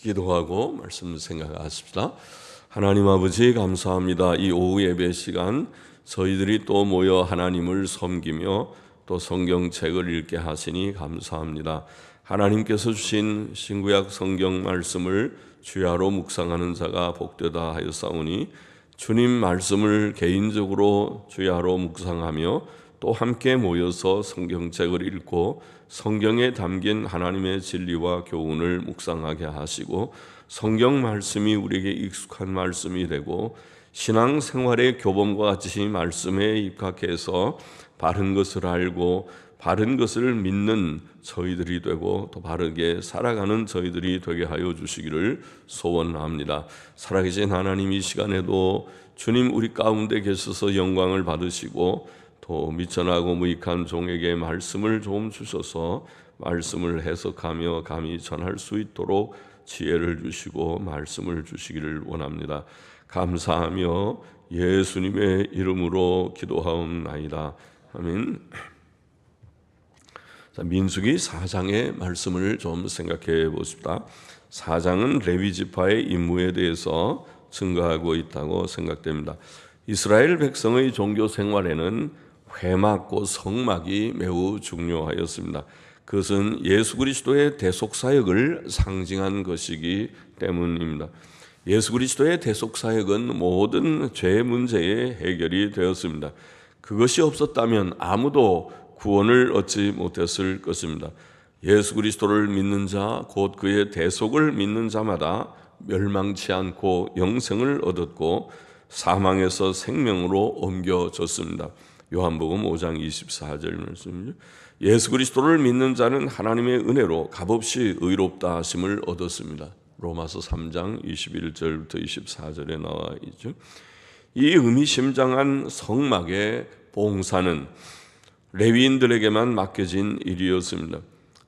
기도하고 말씀 생각하십시다. 하나님 아버지 감사합니다. 이 오후 예배 시간 저희들이 또 모여 하나님을 섬기며 또 성경책을 읽게 하시니 감사합니다. 하나님께서 주신 신구약 성경 말씀을 주야로 묵상하는 자가 복되다 하였사오니 주님 말씀을 개인적으로 주야로 묵상하며 또 함께 모여서 성경책을 읽고 성경에 담긴 하나님의 진리와 교훈을 묵상하게 하시고 성경 말씀이 우리에게 익숙한 말씀이 되고 신앙생활의 교범과 같이 말씀에 입각해서 바른 것을 알고 바른 것을 믿는 저희들이 되고 또 바르게 살아가는 저희들이 되게 하여 주시기를 소원합니다. 살아계신 하나님, 이 시간에도 주님 우리 가운데 계셔서 영광을 받으시고 또 미천하고 무익한 종에게 말씀을 좀 주셔서 말씀을 해석하며 감히 전할 수 있도록 지혜를 주시고 말씀을 주시기를 원합니다. 감사하며 예수님의 이름으로 기도하옵나이다. 아멘. 자, 민수기 4장의 말씀을 좀 생각해 보십시다. 4장은 레위 지파의 임무에 대해서 증거하고 있다고 생각됩니다. 이스라엘 백성의 종교 생활에는 회막과 성막이 매우 중요하였습니다. 그것은 예수 그리스도의 대속사역을 상징한 것이기 때문입니다. 예수 그리스도의 대속사역은 모든 죄 문제의 해결이 되었습니다. 그것이 없었다면 아무도 구원을 얻지 못했을 것입니다. 예수 그리스도를 믿는 자, 곧 그의 대속을 믿는 자마다 멸망치 않고 영생을 얻었고 사망에서 생명으로 옮겨졌습니다. 요한복음 5장 24절 말씀이죠. 예수 그리스도를 믿는 자는 하나님의 은혜로 값없이 의롭다 하심을 얻었습니다. 로마서 3장 21절부터 24절에 나와 있죠. 이 의미심장한 성막의 봉사는 레위인들에게만 맡겨진 일이었습니다.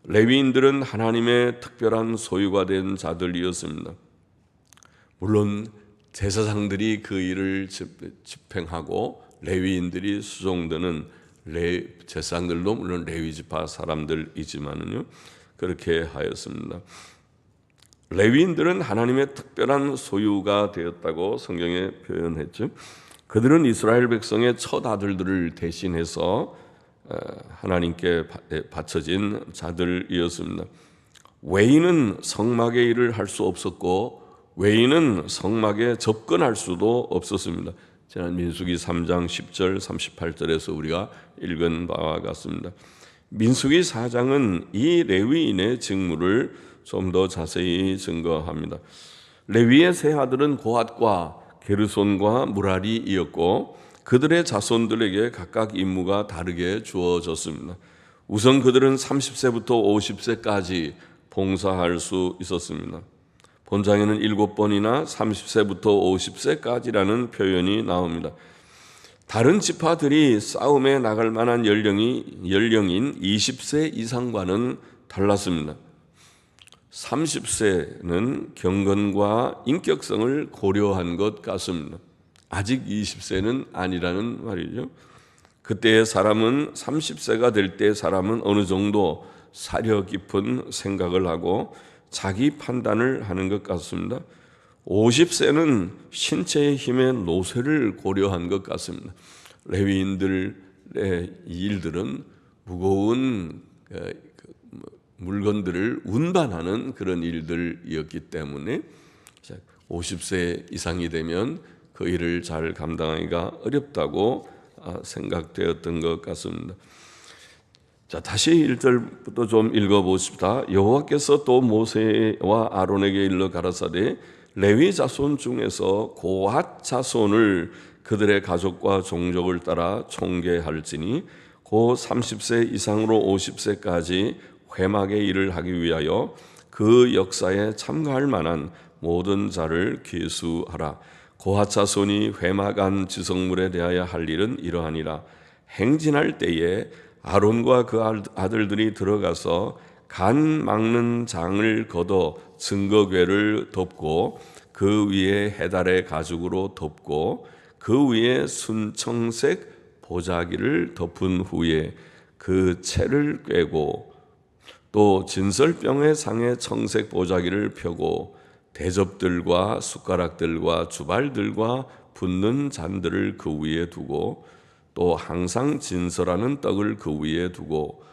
레위인들은 하나님의 특별한 소유가 된 자들이었습니다. 물론 제사장들이 그 일을 집행하고 레위인들이 수종드는 제사장들도 물론 레위지파 사람들이지만은요, 그렇게 하였습니다. 레위인들은 하나님의 특별한 소유가 되었다고 성경에 표현했죠. 그들은 이스라엘 백성의 첫 아들들을 대신해서 하나님께 바쳐진 자들이었습니다. 외인은 성막의 일을 할 수 없었고 외인은 성막에 접근할 수도 없었습니다. 지난 민수기 3장 10절 38절에서 우리가 읽은 바와 같습니다. 민수기 4장은 이 레위인의 직무를 좀 더 자세히 증거합니다. 레위의 세 아들은 고핫과 게르손과 무라리이었고 그들의 자손들에게 각각 임무가 다르게 주어졌습니다. 우선 그들은 30세부터 50세까지 봉사할 수 있었습니다. 본장에는 7번이나 30세부터 50세까지라는 표현이 나옵니다. 다른 지파들이 싸움에 나갈 만한 연령인 20세 이상과는 달랐습니다. 30세는 경건과 인격성을 고려한 것 같습니다. 아직 20세는 아니라는 말이죠. 그때의 사람은 30세가 될 때 사람은 어느 정도 사려 깊은 생각을 하고 자기 판단을 하는 것 같습니다. 50세는 신체의 힘의 노쇠를 고려한 것 같습니다. 레위인들의 일들은 무거운 물건들을 운반하는 그런 일들이었기 때문에 50세 이상이 되면 그 일을 잘 감당하기가 어렵다고 생각되었던 것 같습니다. 자, 다시 1절부터 좀 읽어보십시다. 여호와께서 또 모세와 아론에게 일러 가라사대 레위 자손 중에서 고핫 자손을 그들의 가족과 종족을 따라 총계할지니 고 30세 이상으로 50세까지 회막의 일을 하기 위하여 그 역사에 참가할 만한 모든 자를 계수하라. 고핫 자손이 회막 안 지성물에 대하여 할 일은 이러하니라. 행진할 때에 아론과 그 아들들이 들어가서 간 막는 장을 걷어 증거궤를 덮고 그 위에 해달의 가죽으로 덮고 그 위에 순청색 보자기를 덮은 후에 그 채를 꿰고 또 진설병의 상에 청색 보자기를 펴고 대접들과 숟가락들과 주발들과 붓는 잔들을 그 위에 두고 또 항상 진설하는 떡을 그 위에 두고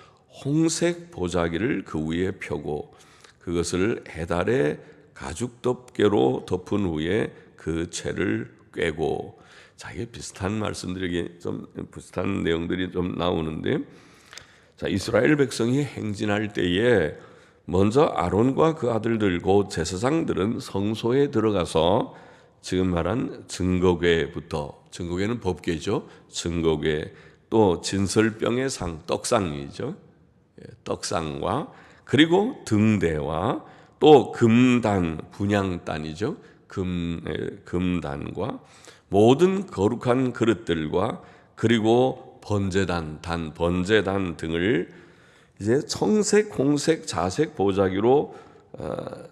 홍색 보자기를 그 위에 펴고 그것을 해달의 가죽 덮개로 덮은 후에 그 채를 꿰고. 자, 이게 비슷한 말씀들이 좀 비슷한 내용들이 좀 나오는데, 자, 이스라엘 백성이 행진할 때에 먼저 아론과 그 아들들 곧 제사장들은 성소에 들어가서 지금 말한 증거궤부터, 증거궤는 법궤죠. 증거궤, 또 진설병의 상, 떡상이죠. 떡상과 그리고 등대와 또 금단, 분향단이죠. 금단과 모든 거룩한 그릇들과 그리고 번제단 등을 이제 청색, 홍색, 자색 보자기로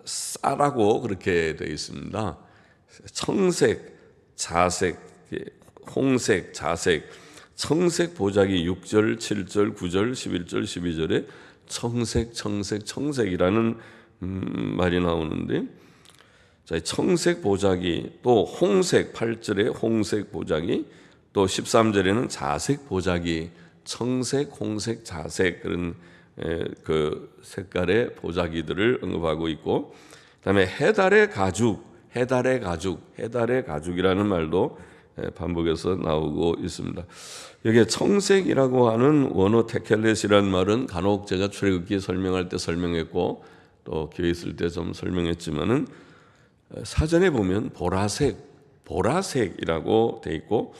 싸라고 그렇게 되어 있습니다. 청색, 자색, 홍색, 자색, 청색 보자기 6절, 7절, 9절, 11절, 12절에 청색이라는 말이 나오는데, 자, 청색 보자기, 또 홍색 8절에 홍색 보자기, 또 13절에는 자색 보자기, 청색, 홍색, 자색 그런 그 색깔의 보자기들을 언급하고 있고, 그다음에 해달의 가죽이라는 말도 반복해서 나오고 있습니다. 여기에 청색이라고 하는 원어 테켈렛이라는 말은 간혹 제가 출애굽기 설명할 때 설명했고 또 기회 있을 때 좀 설명했지만은 사전에 보면 보라색이라고 돼 있고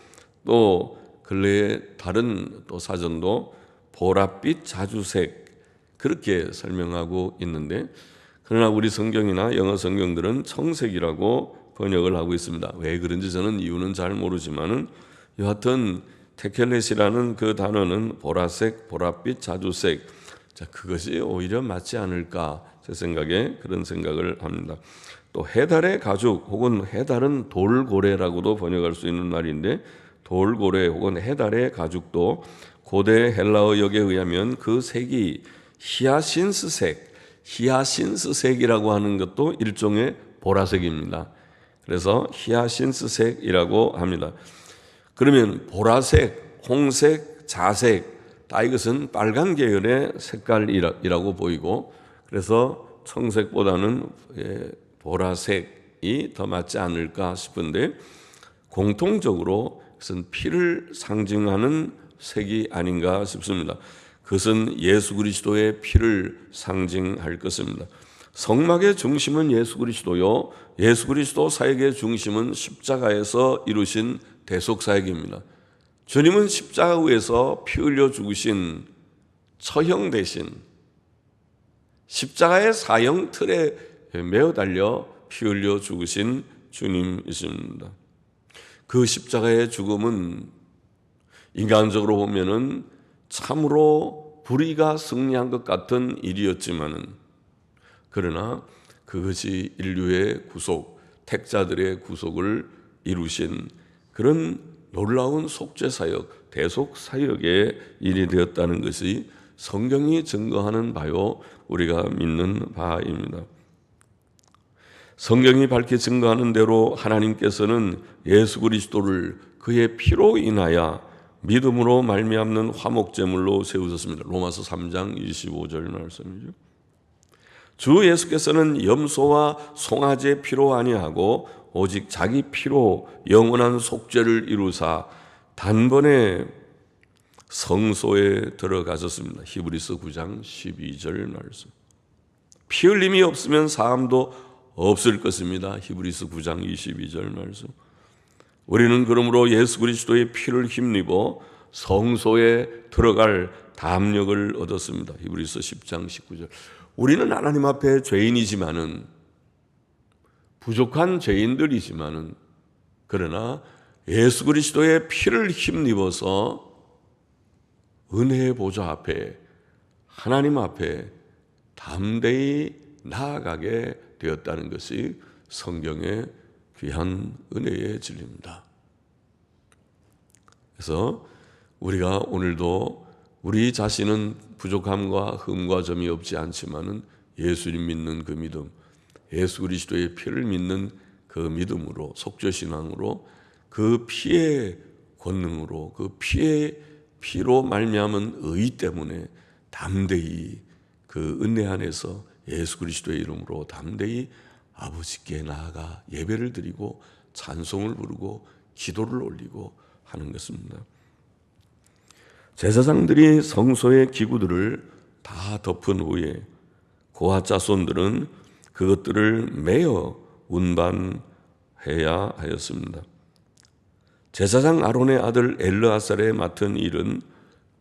또 근래에 다른 또 사전도 보랏빛 자주색 그렇게 설명하고 있는데, 그러나 우리 성경이나 영어 성경들은 청색이라고 번역을 하고 있습니다. 왜 그런지 저는 이유는 잘 모르지만은 여하튼 테켈렛이라는 그 단어는 보라색, 보랏빛, 자주색, 자, 그것이 오히려 맞지 않을까 제 생각에 그런 생각을 합니다. 또 해달의 가죽 혹은 해달은 돌고래라고도 번역할 수 있는 말인데, 돌고래 혹은 해달의 가죽도 고대 헬라어 역에 의하면 그 색이 히아신스색이라고 하는 것도 일종의 보라색입니다. 그래서 히아신스색이라고 합니다. 그러면 보라색, 홍색, 자색 다 이것은 빨간 계열의 색깔이라고 보이고, 그래서 청색보다는 보라색이 더 맞지 않을까 싶은데, 공통적으로 그것은 피를 상징하는 색이 아닌가 싶습니다. 그것은 예수 그리스도의 피를 상징할 것입니다. 성막의 중심은 예수 그리스도요, 예수 그리스도 사역의 중심은 십자가에서 이루신 대속 사역입니다. 주님은 십자가 위에서 피 흘려 죽으신 처형 대신 십자가의 사형 틀에 매어 달려 피 흘려 죽으신 주님이십니다. 그 십자가의 죽음은 인간적으로 보면은 참으로 불의가 승리한 것 같은 일이었지만은, 그러나 그것이 인류의 구속, 택자들의 구속을 이루신 그런 놀라운 속죄 사역, 대속 사역의 일이 되었다는 것이 성경이 증거하는 바요, 우리가 믿는 바입니다. 성경이 밝히 증거하는 대로 하나님께서는 예수 그리스도를 그의 피로 인하여 믿음으로 말미암는 화목제물로 세우셨습니다. 로마서 3장 25절 말씀이죠. 주 예수께서는 염소와 송아지의 피로 아니하고 오직 자기 피로 영원한 속죄를 이루사 단번에 성소에 들어가셨습니다. 히브리서 9장 12절 말씀. 피 흘림이 없으면 사함도 없을 것입니다. 히브리서 9장 22절 말씀. 우리는 그러므로 예수 그리스도의 피를 힘입어 성소에 들어갈 담력을 얻었습니다. 히브리서 10장 19절. 우리는 하나님 앞에 죄인이지만은, 부족한 죄인들이지만은, 그러나 예수 그리스도의 피를 힘입어서 은혜의 보좌 앞에, 하나님 앞에 담대히 나아가게 되었다는 것이 성경의 귀한 은혜의 진리입니다. 그래서 우리가 오늘도 우리 자신은 부족함과 흠과 점이 없지 않지만은 예수님 믿는 그 믿음, 예수 그리스도의 피를 믿는 그 믿음으로, 속죄신앙으로, 그 피의 권능으로, 그 피로 말미암은 의 때문에 담대히 그 은혜 안에서 예수 그리스도의 이름으로 담대히 아버지께 나아가 예배를 드리고 찬송을 부르고 기도를 올리고 하는 것입니다. 제사장들이 성소의 기구들을 다 덮은 후에 고핫 자손들은 그것들을 매어 운반해야 하였습니다. 제사장 아론의 아들 엘르아살의 맡은 일은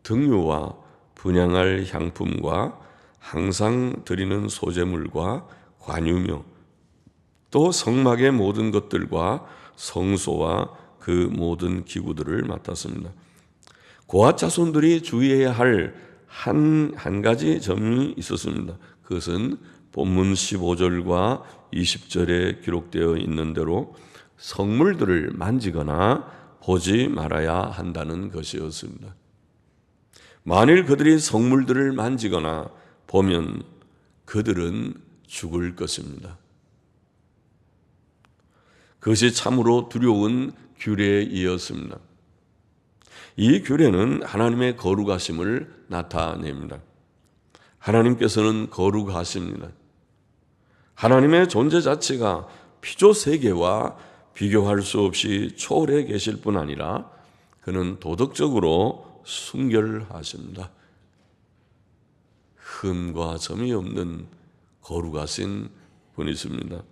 등유와 분향할 향품과 항상 드리는 소제물과 관유며 또 성막의 모든 것들과 성소와 그 모든 기구들을 맡았습니다. 고핫 자손들이 주의해야 할 한 가지 점이 있었습니다. 그것은 본문 15절과 20절에 기록되어 있는 대로 성물들을 만지거나 보지 말아야 한다는 것이었습니다. 만일 그들이 성물들을 만지거나 보면 그들은 죽을 것입니다. 그것이 참으로 두려운 규례이었습니다. 이 규례는 하나님의 거룩하심을 나타냅니다. 하나님께서는 거룩하십니다. 하나님의 존재 자체가 피조 세계와 비교할 수 없이 초월해 계실 뿐 아니라 그는 도덕적으로 순결하십니다. 흠과 점이 없는 거룩하신 분이십니다.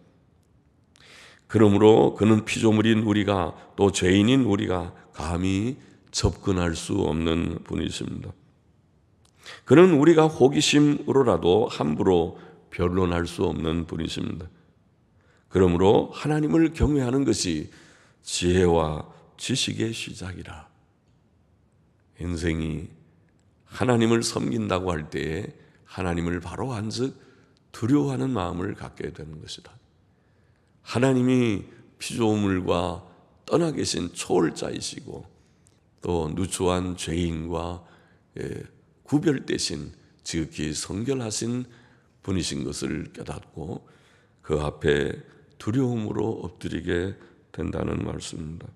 그러므로 그는 피조물인 우리가 또 죄인인 우리가 감히 접근할 수 없는 분이십니다. 그는 우리가 호기심으로라도 함부로 변론할 수 없는 분이십니다. 그러므로 하나님을 경외하는 것이 지혜와 지식의 시작이라. 인생이 하나님을 섬긴다고 할 때에 하나님을 바로 한즉 두려워하는 마음을 갖게 되는 것이다. 하나님이 피조물과 떠나 계신 초월자이시고 또 누추한 죄인과 구별되신 지극히 성결하신 분이신 것을 깨닫고 그 앞에 두려움으로 엎드리게 된다는 말씀입니다.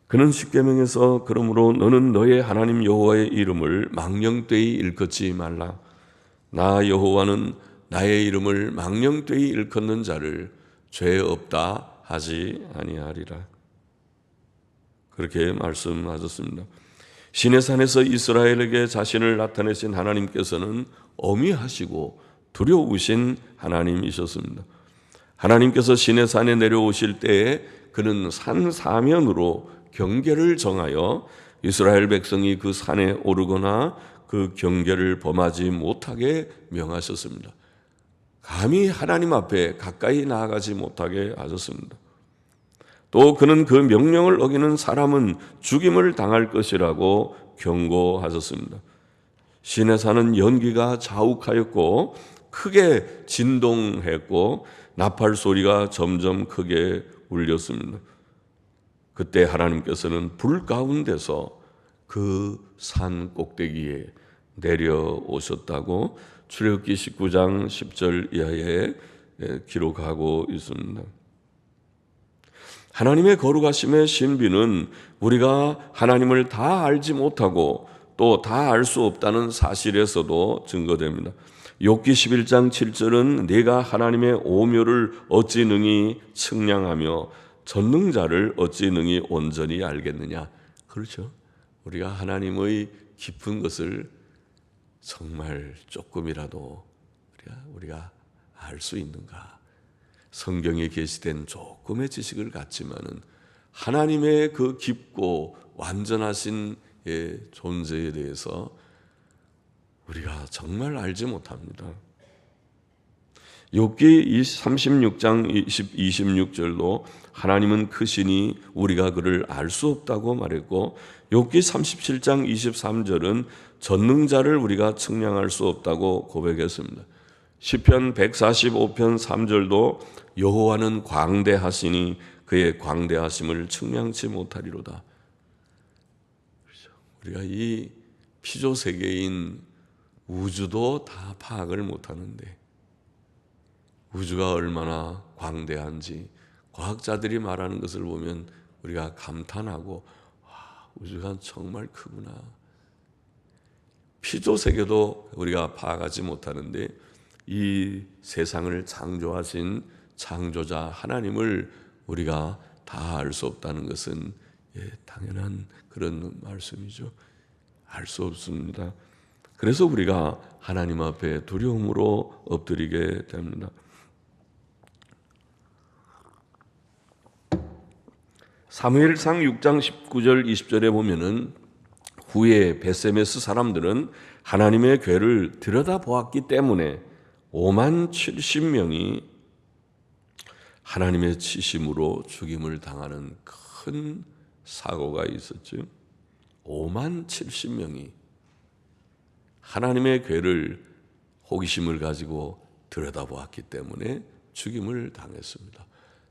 그는 십계명에서 그러므로 너는 너의 하나님 여호와의 이름을 망령되이 일컫지 말라. 나 여호와는 나의 이름을 망령되이 일컫는 자를 죄 없다 하지 아니하리라. 그렇게 말씀하셨습니다. 시내산에서 이스라엘에게 자신을 나타내신 하나님께서는 어미하시고 두려우신 하나님이셨습니다. 하나님께서 시내산에 내려오실 때에 그는 산 사면으로 경계를 정하여 이스라엘 백성이 그 산에 오르거나 그 경계를 범하지 못하게 명하셨습니다. 감히 하나님 앞에 가까이 나아가지 못하게 하셨습니다. 또 그는 그 명령을 어기는 사람은 죽임을 당할 것이라고 경고하셨습니다. 시내산은 연기가 자욱하였고 크게 진동했고 나팔 소리가 점점 크게 울렸습니다. 그때 하나님께서는 불 가운데서 그 산 꼭대기에 내려오셨다고 출애굽기 19장 10절 이하에 기록하고 있습니다. 하나님의 거룩하심의 신비는 우리가 하나님을 다 알지 못하고 또 다 알 수 없다는 사실에서도 증거됩니다. 욥기 11장 7절은 네가 하나님의 오묘를 어찌 능히 측량하며 전능자를 어찌 능히 온전히 알겠느냐. 그렇죠. 우리가 하나님의 깊은 것을 정말 조금이라도 우리가 알 수 있는가. 성경에 게시된 조금의 지식을 갖지만은 하나님의 그 깊고 완전하신 존재에 대해서 우리가 정말 알지 못합니다. 욥기 36장 26절도 하나님은 크시니 우리가 그를 알 수 없다고 말했고 욥기 37장 23절은 전능자를 우리가 측량할 수 없다고 고백했습니다. 시편 145편 3절도 여호와는 광대하시니 그의 광대하심을 측량치 못하리로다. 우리가 이 피조 세계인 우주도 다 파악을 못하는데 우주가 얼마나 광대한지 과학자들이 말하는 것을 보면 우리가 감탄하고 와, 우주가 정말 크구나. 피조 세계도 우리가 파악하지 못하는데 이 세상을 창조하신 창조자 하나님을 우리가 다 알 수 없다는 것은 당연한 그런 말씀이죠. 알 수 없습니다. 그래서 우리가 하나님 앞에 두려움으로 엎드리게 됩니다. 사무엘상 6장 19절 20절에 보면은 후에 베세메스 사람들은 하나님의 궤를 들여다보았기 때문에 5만 70명이 하나님의 치심으로 죽임을 당하는 큰 사고가 있었죠. 5만 70명이 하나님의 궤를 호기심을 가지고 들여다보았기 때문에 죽임을 당했습니다.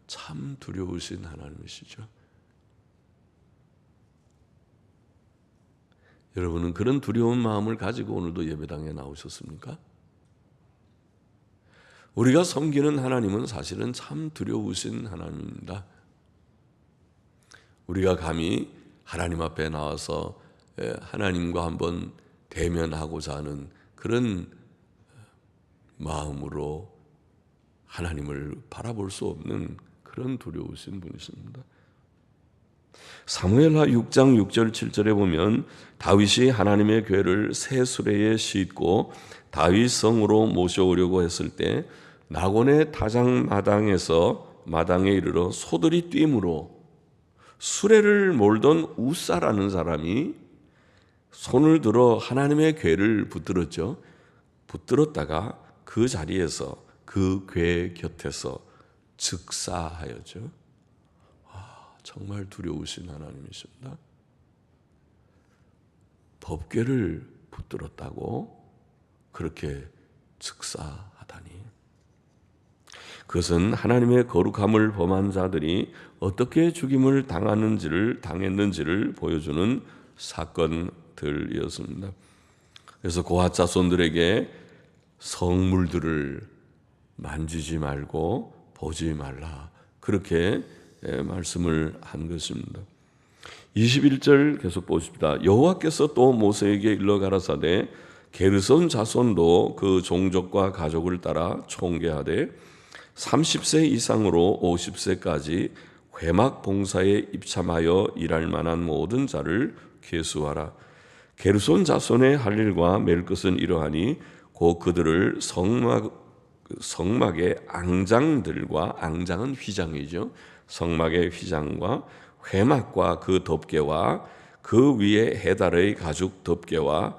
참 두려우신 하나님이시죠. 여러분은 그런 두려운 마음을 가지고 오늘도 예배당에 나오셨습니까? 우리가 섬기는 하나님은 사실은 참 두려우신 하나님입니다. 우리가 감히 하나님 앞에 나와서 하나님과 한번 대면하고자 하는 그런 마음으로 하나님을 바라볼 수 없는 그런 두려우신 분이십니다. 사무엘하 6장 6절 7절에 보면 다윗이 하나님의 궤를 새 수레에 싣고 다윗 성으로 모셔오려고 했을 때 나곤의 타작 마당에 이르러 소들이 뛰므로 수레를 몰던 우사라는 사람이 손을 들어 하나님의 궤를 붙들었죠. 붙들었다가 그 자리에서 그 궤 곁에서 즉사하였죠. 정말 두려우신 하나님이십니다. 법궤를 붙들었다고 그렇게 즉사하다니. 그것은 하나님의 거룩함을 범한 자들이 어떻게 죽임을 당했는지를 보여주는 사건들이었습니다. 그래서 고핫 자손들에게 성물들을 만지지 말고 보지 말라. 그렇게 말씀을 한 것입니다. 21절 계속 보십니다. 여호와께서 또 모세에게 일러 가라사대 게르손 자손도 그 종족과 가족을 따라 총계하되 30세 이상으로 50세까지 회막 봉사에 입참하여 일할 만한 모든 자를 계수하라. 게르손 자손의 할 일과 맬 것은 이러하니 곧 그들을 성막의 앙장들과, 앙장은 휘장이죠. 성막의 휘장과 회막과 그 덮개와 그 위에 해달의 가죽 덮개와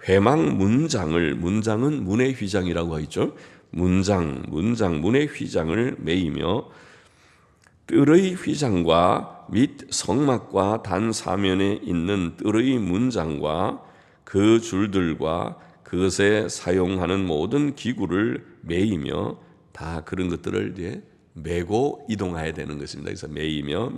회막 문장은 문의 휘장이라고 하죠. 문의 휘장을 매이며 뜰의 휘장과 및 성막과 단 사면에 있는 뜰의 문장과 그 줄들과 그것에 사용하는 모든 기구를 매이며 다 그런 것들을 메고 이동해야 되는 것입니다. 그래서 매이며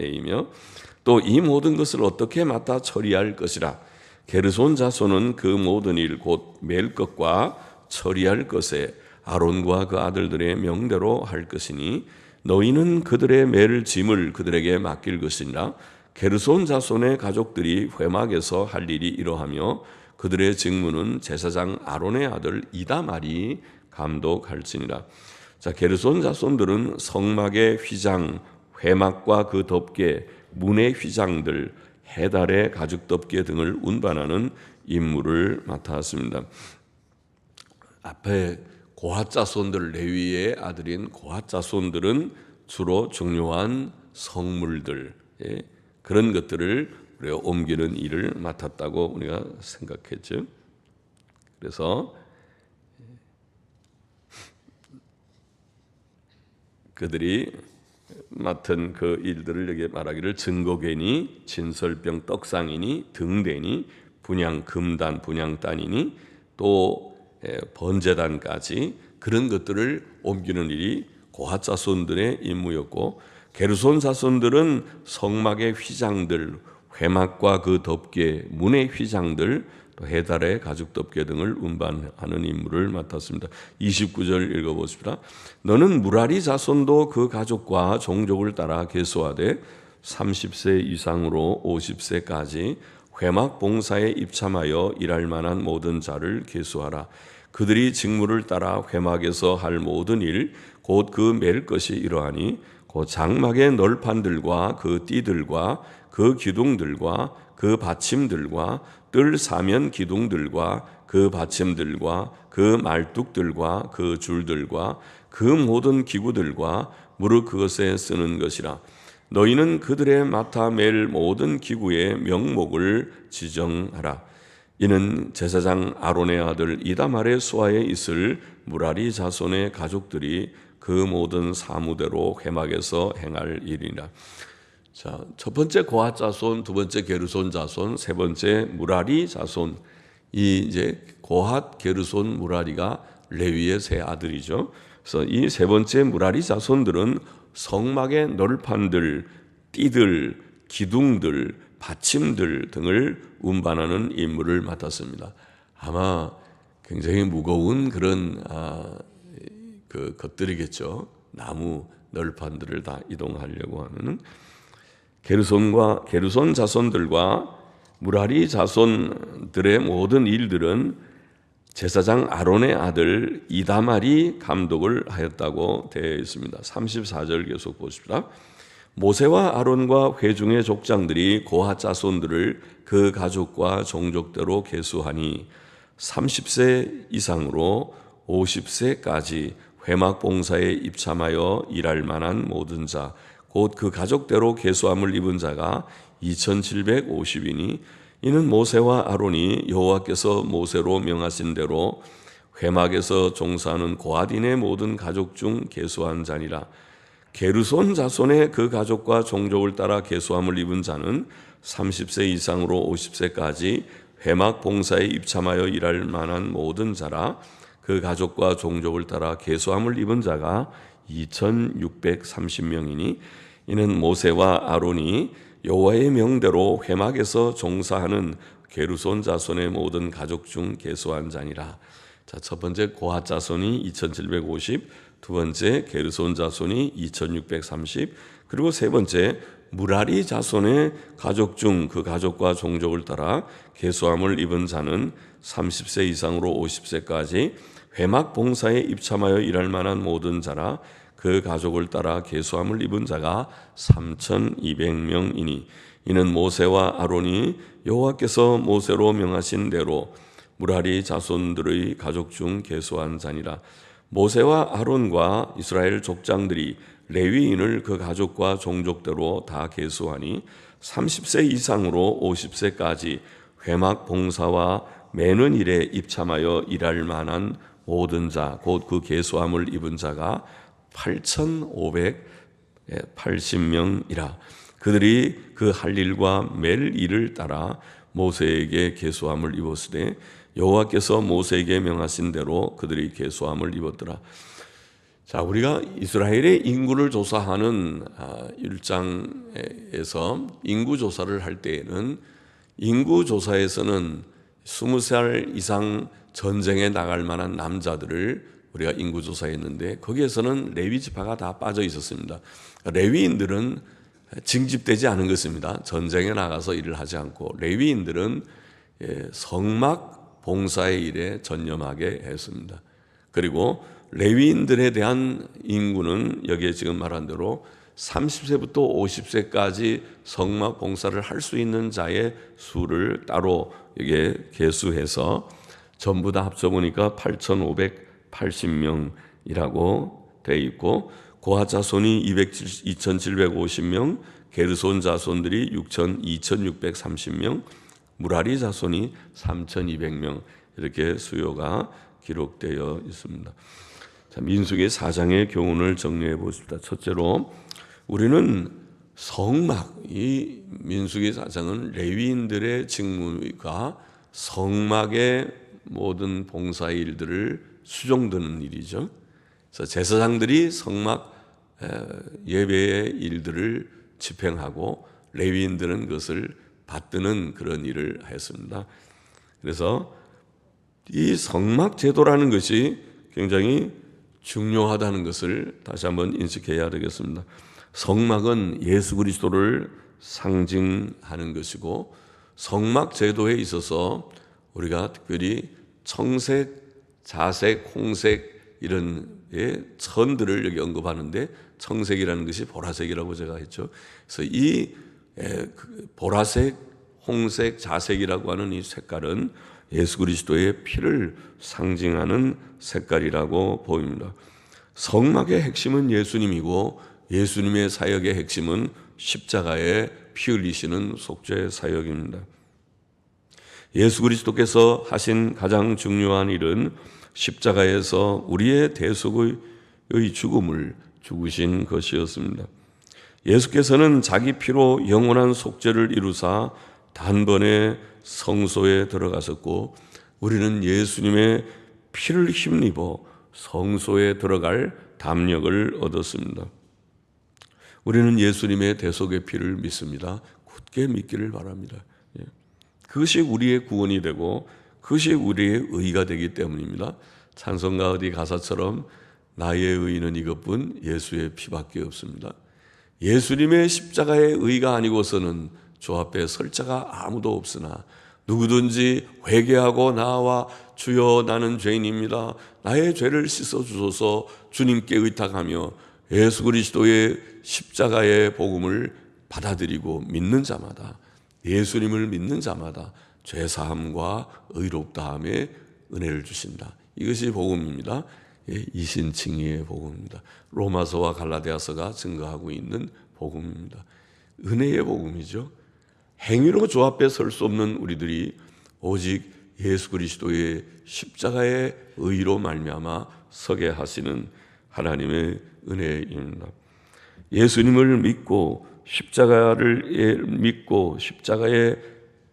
또 이 모든 것을 어떻게 맡아 처리할 것이라. 게르손 자손은 그 모든 일 곧 맬 것과 처리할 것에 아론과 그 아들들의 명대로 할 것이니 너희는 그들의 맬 짐을 그들에게 맡길 것이니라. 게르손 자손의 가족들이 회막에서 할 일이 이러하며 그들의 직무는 제사장 아론의 아들 이다말이 감독할지니라. 자, 게르손 자손들은 성막의 휘장, 회막과 그 덮개, 문의 휘장들, 해달의 가죽 덮개 등을 운반하는 임무를 맡았습니다. 앞에 고핫 자손들, 레위의 아들인 고핫 자손들은 주로 중요한 성물들, 그런 것들을 우리가 옮기는 일을 맡았다고 우리가 생각했죠. 그래서 그들이 맡은 그 일들을 여기 말하기를 증거궤니, 진설병 떡상이니, 등대니, 분향 금단, 분향단이니, 또 번제단까지 그런 것들을 옮기는 일이 고핫 자손들의 임무였고, 게르손 자손들은 성막의 휘장들, 회막과 그 덮개, 문의 휘장들, 또 해달의 가죽 덮개 등을 운반하는 임무를 맡았습니다. 29절 읽어보십시다. 너는 무라리 자손도 그 가족과 종족을 따라 계수하되 30세 이상으로 50세까지 회막 봉사에 입참하여 일할 만한 모든 자를 계수하라. 그들이 직무를 따라 회막에서 할 모든 일, 곧 그 맬 것이 이러하니 그 장막의 널판들과 그 띠들과 그 기둥들과 그 받침들과 뜰 사면 기둥들과 그 받침들과 그 말뚝들과 그 줄들과 그 모든 기구들과 무릇 그것에 쓰는 것이라. 너희는 그들의 맡아 맬 모든 기구의 명목을 지정하라. 이는 제사장 아론의 아들 이다말의 수하에 있을 무라리 자손의 가족들이 그 모든 사무대로 회막에서 행할 일이라. 자, 첫 번째 고핫 자손, 두 번째 게르손 자손, 세 번째 무라리 자손. 이 이제 고핫, 게르손, 무라리가 레위의 세 아들이죠. 그래서 이 세 번째 무라리 자손들은 성막의 널판들, 띠들, 기둥들, 받침들 등을 운반하는 임무를 맡았습니다. 아마 굉장히 무거운 그런 그 것들이겠죠. 나무 널판들을 다 이동하려고 하는 게르손 자손들과 무라리 자손들의 모든 일들은 제사장 아론의 아들 이다말이 감독을 하였다고 되어 있습니다. 34절 계속 보십시다. 모세와 아론과 회중의 족장들이 고핫 자손들을 그 가족과 종족대로 계수하니 30세 이상으로 50세까지 회막 봉사에 입참하여 일할 만한 모든 자, 곧 그 가족대로 계수함을 입은 자가 2750이니 이는 모세와 아론이 여호와께서 모세로 명하신 대로 회막에서 종사하는 고핫인의 모든 가족 중 계수한 자니라. 게르손 자손의 그 가족과 종족을 따라 계수함을 입은 자는 30세 이상으로 50세까지 회막 봉사에 입참하여 일할 만한 모든 자라. 그 가족과 종족을 따라 계수함을 입은 자가 2630명이니 이는 모세와 아론이 여호와의 명대로 회막에서 종사하는 게르손 자손의 모든 가족 중 계수한 자니라. 자, 첫 번째 고핫 자손이 2750, 두 번째 게르손 자손이 2630, 그리고 세 번째 무라리 자손의 가족 중 그 가족과 종족을 따라 계수함을 입은 자는 30세 이상으로 50세까지 회막 봉사에 입참하여 일할 만한 모든 자라. 그 가족을 따라 계수함을 입은 자가 3200명이니 이는 모세와 아론이 여호와께서 모세로 명하신 대로 무라리 자손들의 가족 중 계수한 자니라. 모세와 아론과 이스라엘 족장들이 레위인을 그 가족과 종족대로 다 계수하니 30세 이상으로 50세까지 회막 봉사와 매는 일에 입참하여 일할 만한 모든 자, 곧 그 계수함을 입은 자가 8580명이라. 그들이 그 할 일과 맬 일을 따라 모세에게 계수함을 입었으되 여호와께서 모세에게 명하신 대로 그들이 계수함을 입었더라. 자, 우리가 이스라엘의 인구를 조사하는 1장에서 인구 조사를 할 때에는 인구 조사에서는 20살 이상 전쟁에 나갈 만한 남자들을 우리가 인구조사했는데 거기에서는 레위 지파가 다 빠져 있었습니다. 레위인들은 징집되지 않은 것입니다. 전쟁에 나가서 일을 하지 않고 레위인들은 성막 봉사의 일에 전념하게 했습니다. 그리고 레위인들에 대한 인구는 여기에 지금 말한 대로 30세부터 50세까지 성막 봉사를 할 수 있는 자의 수를 따로 여기에 계수해서 전부 다 합쳐보니까 8580명이라고 되어 있고 고핫 자손이 2750명, 게르손 자손들이 2630명, 무라리 자손이 3200명 이렇게 수요가 기록되어 있습니다. 자, 민수기 4장의 교훈을 정리해 보십시다. 첫째로 우리는 성막, 이 민수기 4장은 레위인들의 직무가 성막의 모든 봉사 일들을 수종드는 일이죠. 그래서 제사장들이 성막 예배의 일들을 집행하고 레위인들은 그것을 받드는 그런 일을 했습니다. 그래서 이 성막 제도라는 것이 굉장히 중요하다는 것을 다시 한번 인식해야 되겠습니다. 성막은 예수 그리스도를 상징하는 것이고, 성막 제도에 있어서 우리가 특별히 청색, 자색, 홍색 이런 천들을 여기 언급하는데, 청색이라는 것이 보라색이라고 제가 했죠. 그래서 이 보라색, 홍색, 자색이라고 하는 이 색깔은 예수 그리스도의 피를 상징하는 색깔이라고 보입니다. 성막의 핵심은 예수님이고, 예수님의 사역의 핵심은 십자가에 피 흘리시는 속죄 사역입니다. 예수 그리스도께서 하신 가장 중요한 일은 십자가에서 우리의 대속의 죽음을 죽으신 것이었습니다. 예수께서는 자기 피로 영원한 속죄를 이루사 단번에 성소에 들어가셨고, 우리는 예수님의 피를 힘입어 성소에 들어갈 담력을 얻었습니다. 우리는 예수님의 대속의 피를 믿습니다. 굳게 믿기를 바랍니다. 그것이 우리의 구원이 되고 그것이 우리의 의가 되기 때문입니다. 찬송가 어디 가사처럼 나의 의는 이것뿐 예수의 피밖에 없습니다. 예수님의 십자가의 의가 아니고서는 주 앞에 설 자가 아무도 없으나, 누구든지 회개하고 나와 주여 나는 죄인입니다, 나의 죄를 씻어주소서 주님께 의탁하며 예수 그리스도의 십자가의 복음을 받아들이고 믿는 자마다, 예수님을 믿는 자마다 죄사함과 의롭다함의 은혜를 주신다. 이것이 복음입니다. 이신칭의의 복음입니다. 로마서와 갈라디아서가 증거하고 있는 복음입니다. 은혜의 복음이죠. 행위로 주 앞에 설 수 없는 우리들이 오직 예수 그리스도의 십자가의 의로 말미암아 서게 하시는 하나님의 은혜입니다. 예수님을 믿고 십자가를 믿고 십자가에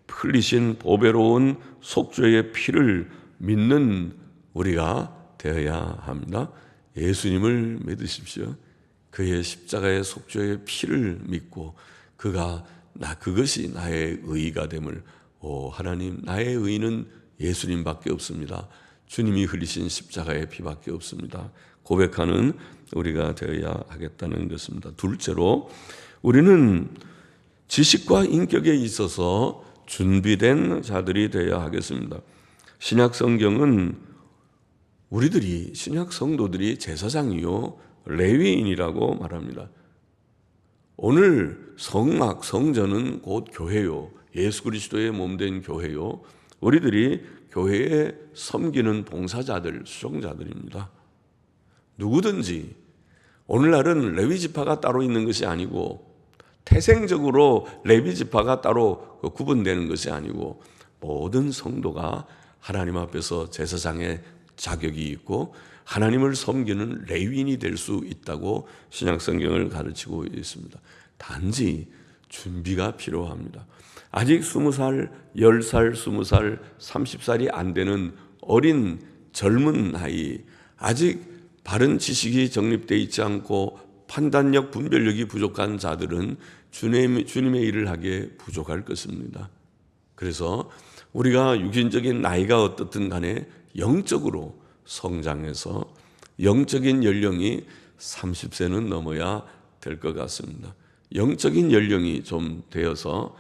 흘리신 보배로운 속죄의 피를 믿는 우리가 되어야 합니다. 예수님을 믿으십시오. 그의 십자가의 속죄의 피를 믿고 그것이 나의 의가 됨을, 하나님, 나의 의는 예수님밖에 없습니다. 주님이 흘리신 십자가의 피밖에 없습니다. 고백하는 우리가 되어야 하겠다는 것입니다. 둘째로, 우리는 지식과 인격에 있어서 준비된 자들이 되어야 하겠습니다. 신약 성경은 신약 성도들이 제사장이요 레위인이라고 말합니다. 오늘 성막, 성전은 곧 교회요, 예수 그리스도의 몸된 교회요, 우리들이 교회에 섬기는 봉사자들, 수종자들입니다. 누구든지, 오늘날은 레위 지파가 따로 있는 것이 아니고, 태생적으로 레위 지파가 따로 구분되는 것이 아니고, 모든 성도가 하나님 앞에서 제사장의 자격이 있고 하나님을 섬기는 레위인이 될 수 있다고 신약 성경을 가르치고 있습니다. 단지 준비가 필요합니다. 아직 20살, 10살, 20살, 30살이 안 되는 어린 젊은 나이, 아직 바른 지식이 정립되어 있지 않고 판단력, 분별력이 부족한 자들은 주님의 일을 하기에 부족할 것입니다. 그래서 우리가 육신적인 나이가 어떻든 간에 영적으로 성장해서 영적인 연령이 30세는 넘어야 될 것 같습니다. 영적인 연령이 좀 되어서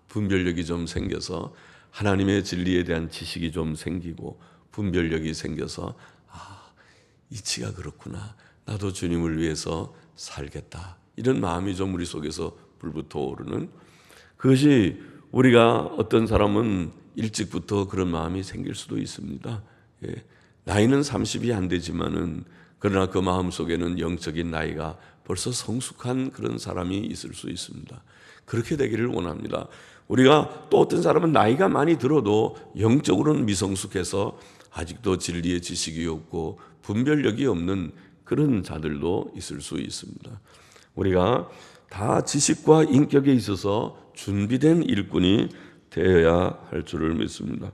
분별력이 좀 생겨서 하나님의 진리에 대한 지식이 좀 생기고 분별력이 생겨서 이치가 그렇구나, 나도 주님을 위해서 살겠다, 이런 마음이 좀 우리 속에서 불붙어 오르는, 그것이 우리가 어떤 사람은 일찍부터 그런 마음이 생길 수도 있습니다. 나이는 30이 안 되지만은 그러나 그 마음 속에는 영적인 나이가 벌써 성숙한 그런 사람이 있을 수 있습니다. 그렇게 되기를 원합니다. 우리가 또 어떤 사람은 나이가 많이 들어도 영적으로는 미성숙해서 아직도 진리의 지식이 없고 분별력이 없는 그런 자들도 있을 수 있습니다. 우리가 다 지식과 인격에 있어서 준비된 일꾼이 되어야 할 줄을 믿습니다.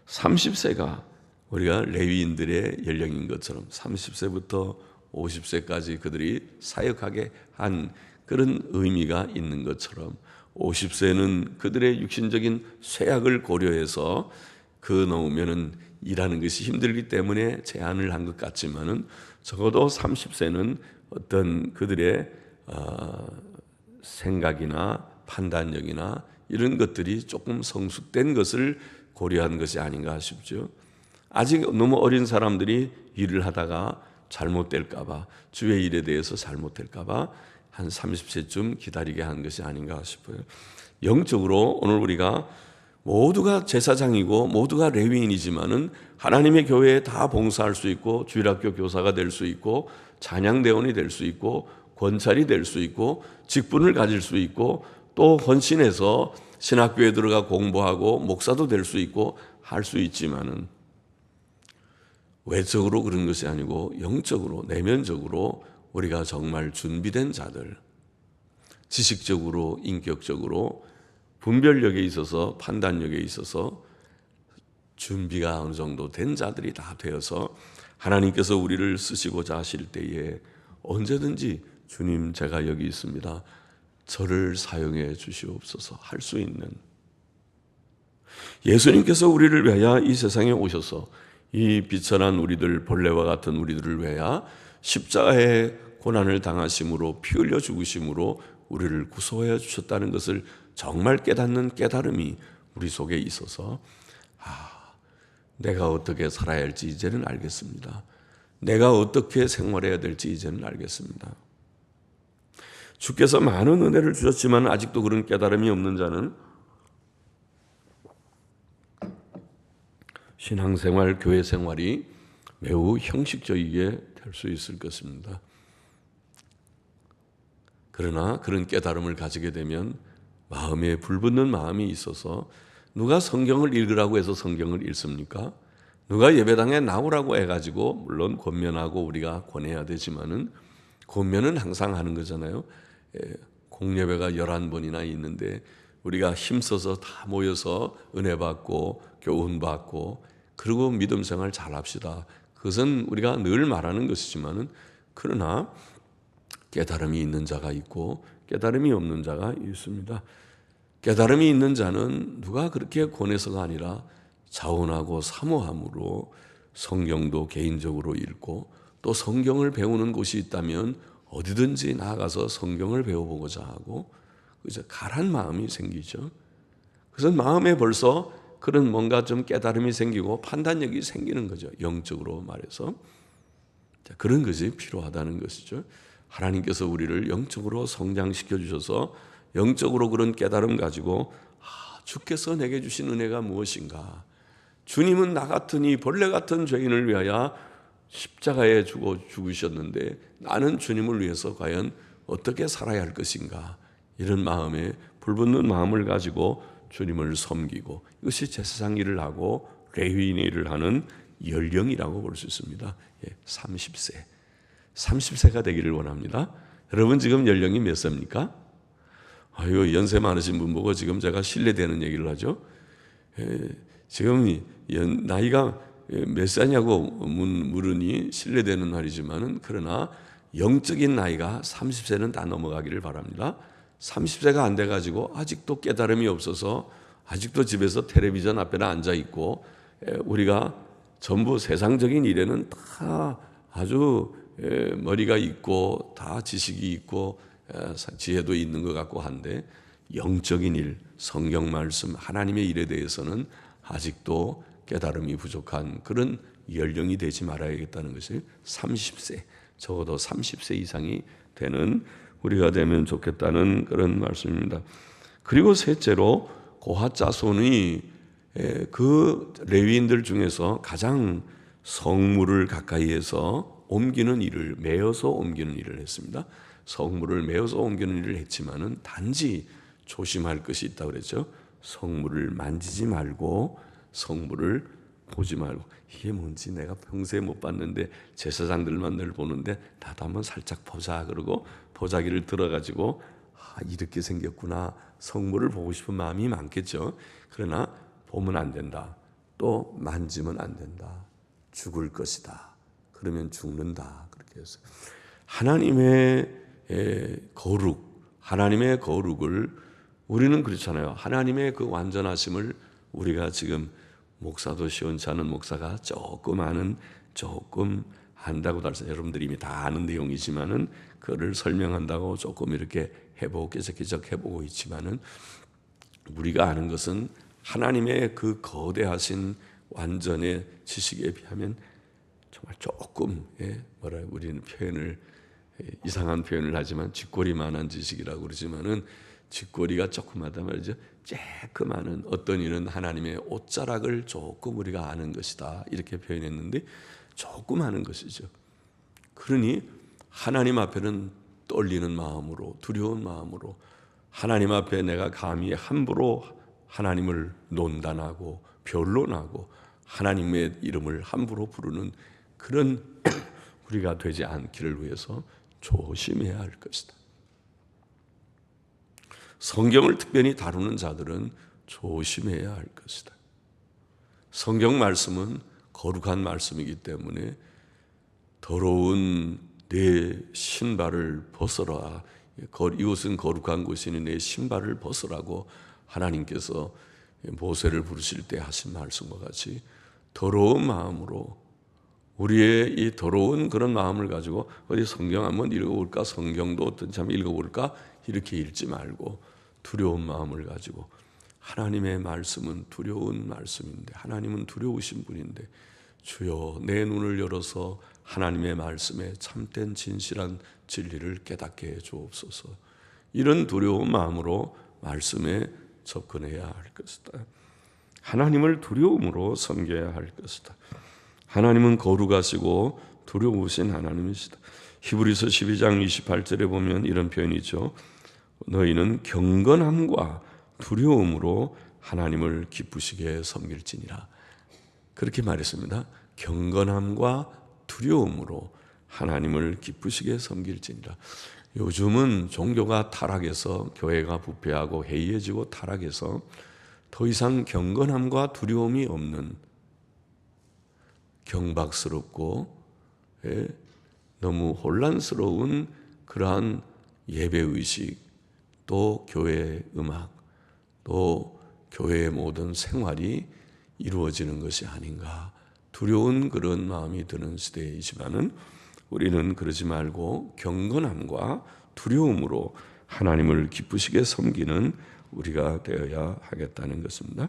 30세가 우리가 레위인들의 연령인 것처럼 30세부터 50세까지 그들이 사역하게 한 그런 의미가 있는 것처럼 50세는 그들의 육신적인 쇠약을 고려해서 그 넘으면은 일하는 것이 힘들기 때문에 제한을 한 것 같지만은 적어도 30세는 어떤 그들의 생각이나 판단력이나 이런 것들이 조금 성숙된 것을 고려한 것이 아닌가 싶죠. 아직 너무 어린 사람들이 일을 하다가 잘못될까 봐, 주의 일에 대해서 잘못될까 봐 한 30세쯤 기다리게 한 것이 아닌가 싶어요. 영적으로 오늘 우리가 모두가 제사장이고 모두가 레위인이지만은 하나님의 교회에 다 봉사할 수 있고 주일학교 교사가 될 수 있고 찬양대원이 될 수 있고 권찰이 될 수 있고 직분을 가질 수 있고 또 헌신해서 신학교에 들어가 공부하고 목사도 될 수 있고 할 수 있지만은 외적으로 그런 것이 아니고 영적으로 내면적으로 우리가 정말 준비된 자들, 지식적으로 인격적으로 분별력에 있어서 판단력에 있어서 준비가 어느 정도 된 자들이 다 되어서 하나님께서 우리를 쓰시고자 하실 때에 언제든지 주님 제가 여기 있습니다. 저를 사용해 주시옵소서 할 수 있는, 예수님께서 우리를 위하여 이 세상에 오셔서 이 비천한 우리들, 벌레와 같은 우리들을 위하여 십자가의 고난을 당하심으로 피 흘려 죽으심으로 우리를 구속해 주셨다는 것을 정말 깨닫는 깨달음이 우리 속에 있어서 내가 어떻게 살아야 할지 이제는 알겠습니다. 내가 어떻게 생활해야 될지 이제는 알겠습니다. 주께서 많은 은혜를 주셨지만 아직도 그런 깨달음이 없는 자는 신앙생활, 교회생활이 매우 형식적이게 될 수 있을 것입니다. 그러나 그런 깨달음을 가지게 되면 마음에 불붙는 마음이 있어서 누가 성경을 읽으라고 해서 성경을 읽습니까? 누가 예배당에 나오라고 해가지고 물론 권면하고 우리가 권해야 되지만은 권면은 항상 하는 거잖아요. 공예배가 11번이나 있는데 우리가 힘써서 다 모여서 은혜 받고 교훈 받고 그리고 믿음 생활 잘 합시다. 그것은 우리가 늘 말하는 것이지만은 그러나 깨달음이 있는 자가 있고 깨달음이 없는 자가 있습니다. 깨달음이 있는 자는 누가 그렇게 권해서가 아니라 자원하고 사모함으로 성경도 개인적으로 읽고 또 성경을 배우는 곳이 있다면 어디든지 나아가서 성경을 배워보고자 하고 그래서 가란 마음이 생기죠. 그래서 마음에 벌써 그런 뭔가 좀 깨달음이 생기고 판단력이 생기는 거죠. 영적으로 말해서. 그런 것이 필요하다는 것이죠. 하나님께서 우리를 영적으로 성장시켜 주셔서 영적으로 그런 깨달음 가지고 주께서 내게 주신 은혜가 무엇인가? 주님은 나 같은 이 벌레 같은 죄인을 위하여 십자가에 죽으셨는데 나는 주님을 위해서 과연 어떻게 살아야 할 것인가? 이런 마음에 불붙는 마음을 가지고 주님을 섬기고 이것이 제사장 일을 하고 레위인의 일을 하는 연령이라고 볼 수 있습니다. 30세. 30세가 되기를 원합니다. 여러분 지금 연령이 몇 세입니까? 아유, 연세 많으신 분 보고 지금 제가 실례되는 얘기를 하죠. 지금 나이가 몇 살냐고 물으니 실례되는 말이지만은 그러나 영적인 나이가 30세는 다 넘어가기를 바랍니다. 30세가 안 돼가지고 아직도 깨달음이 없어서 아직도 집에서 텔레비전 앞에 앉아 있고 우리가 전부 세상적인 일에는 다 아주 머리가 있고 다 지식이 있고 지혜도 있는 것 같고 한데 영적인 일, 성경 말씀, 하나님의 일에 대해서는 아직도 깨달음이 부족한 그런 연령이 되지 말아야겠다는 것이 30세, 적어도 30세 이상이 되는 우리가 되면 좋겠다는 그런 말씀입니다. 그리고 셋째로 고핫 자손이 그 레위인들 중에서 가장 성물을 가까이에서 옮기는 일을 메어서 옮기는 일을 했습니다. 성물을 메어서 옮기는 일을 했지만은 단지 조심할 것이 있다고 그랬죠. 성물을 만지지 말고 성물을 보지 말고 이게 뭔지 내가 평소에 못 봤는데 제사장들만 늘 보는데 나도 한번 살짝 보자 그러고 보자기를 들어가지고 이렇게 생겼구나 성물을 보고 싶은 마음이 많겠죠. 그러나 보면 안 된다. 또 만지면 안 된다. 죽을 것이다. 그러면 죽는다. 그렇게 해서 하나님의 거룩, 하나님의 거룩을 우리는 그렇잖아요. 하나님의 그 완전하심을 우리가 지금 목사도 시원치 않은 목사가 조금 한다고 해서 여러분들이 이미 다 아는 내용이지만은 그거를 설명한다고 조금 이렇게 해보고 깨적깨적 해보고 있지만은 우리가 아는 것은 하나님의 그 거대하신 완전의 지식에 비하면 정말 조금 우리는 표현을 이상한 표현을 하지만 쥐꼬리만한 지식이라고 그러지만은 쥐꼬리가 조그마다 말이죠. 쬐끄마한 어떤 이는 하나님의 옷자락을 조금 우리가 아는 것이다 이렇게 표현했는데 조금 아는 것이죠. 그러니 하나님 앞에는 떨리는 마음으로 두려운 마음으로 하나님 앞에 내가 감히 함부로 하나님을 논단하고 변론하고 하나님의 이름을 함부로 부르는 그런 우리가 되지 않기를 위해서 조심해야 할 것이다. 성경을 특별히 다루는 자들은 조심해야 할 것이다. 성경 말씀은 거룩한 말씀이기 때문에 더러운 내 신발을 벗어라. 이곳은 거룩한 곳이니 내 신발을 벗으라고 하나님께서 모세를 부르실 때 하신 말씀과 같이 더러운 마음으로 우리의 이 더러운 그런 마음을 가지고 어디 성경 한번 읽어볼까? 성경도 어떤지 한번 읽어볼까? 이렇게 읽지 말고 두려운 마음을 가지고 하나님의 말씀은 두려운 말씀인데 하나님은 두려우신 분인데 주여 내 눈을 열어서 하나님의 말씀에 참된 진실한 진리를 깨닫게 해 주옵소서. 이런 두려운 마음으로 말씀에 접근해야 할 것이다. 하나님을 두려움으로 섬겨야 할 것이다. 하나님은 거룩하시고 두려우신 하나님이시다. 히브리서 12장 28절에 보면 이런 표현이 있죠. 너희는 경건함과 두려움으로 하나님을 기쁘시게 섬길지니라. 그렇게 말했습니다. 경건함과 두려움으로 하나님을 기쁘시게 섬길지니라. 요즘은 종교가 타락해서 교회가 부패하고 해이해지고 타락해서 더 이상 경건함과 두려움이 없는 경박스럽고 너무 혼란스러운 그러한 예배의식 또 교회 음악 또 교회의 모든 생활이 이루어지는 것이 아닌가 두려운 그런 마음이 드는 시대이지만은 우리는 그러지 말고 경건함과 두려움으로 하나님을 기쁘시게 섬기는 우리가 되어야 하겠다는 것입니다.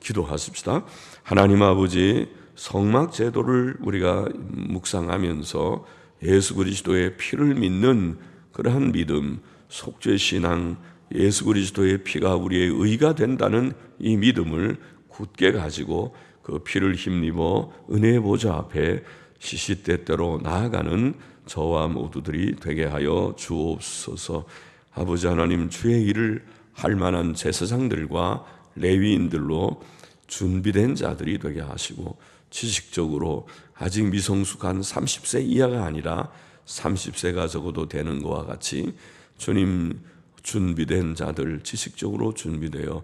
기도하십시다. 하나님 아버지 성막 제도를 우리가 묵상하면서 예수 그리스도의 피를 믿는 그러한 믿음, 속죄 신앙, 예수 그리스도의 피가 우리의 의가 된다는 이 믿음을 굳게 가지고 그 피를 힘입어 은혜의 보좌 앞에 시시때때로 나아가는 저와 모두들이 되게 하여 주옵소서. 아버지 하나님, 주의 일을 할 만한 제사장들과 레위인들로 준비된 자들이 되게 하시고 지식적으로 아직 미성숙한 30세 이하가 아니라 30세가 적어도 되는 것과 같이 주님 준비된 자들, 지식적으로 준비되어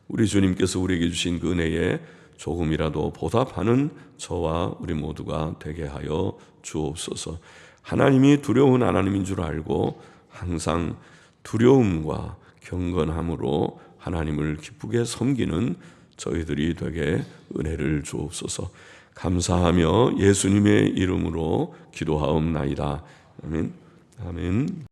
우리 주님께서 우리에게 주신 그 은혜에 조금이라도 보답하는 저와 우리 모두가 되게 하여 주옵소서. 하나님이 두려운 하나님인 줄 알고 항상 두려움과 경건함으로 하나님을 기쁘게 섬기는 저희들이 되게 은혜를 주옵소서. 감사하며 예수님의 이름으로 기도하옵나이다. 아멘. 아멘.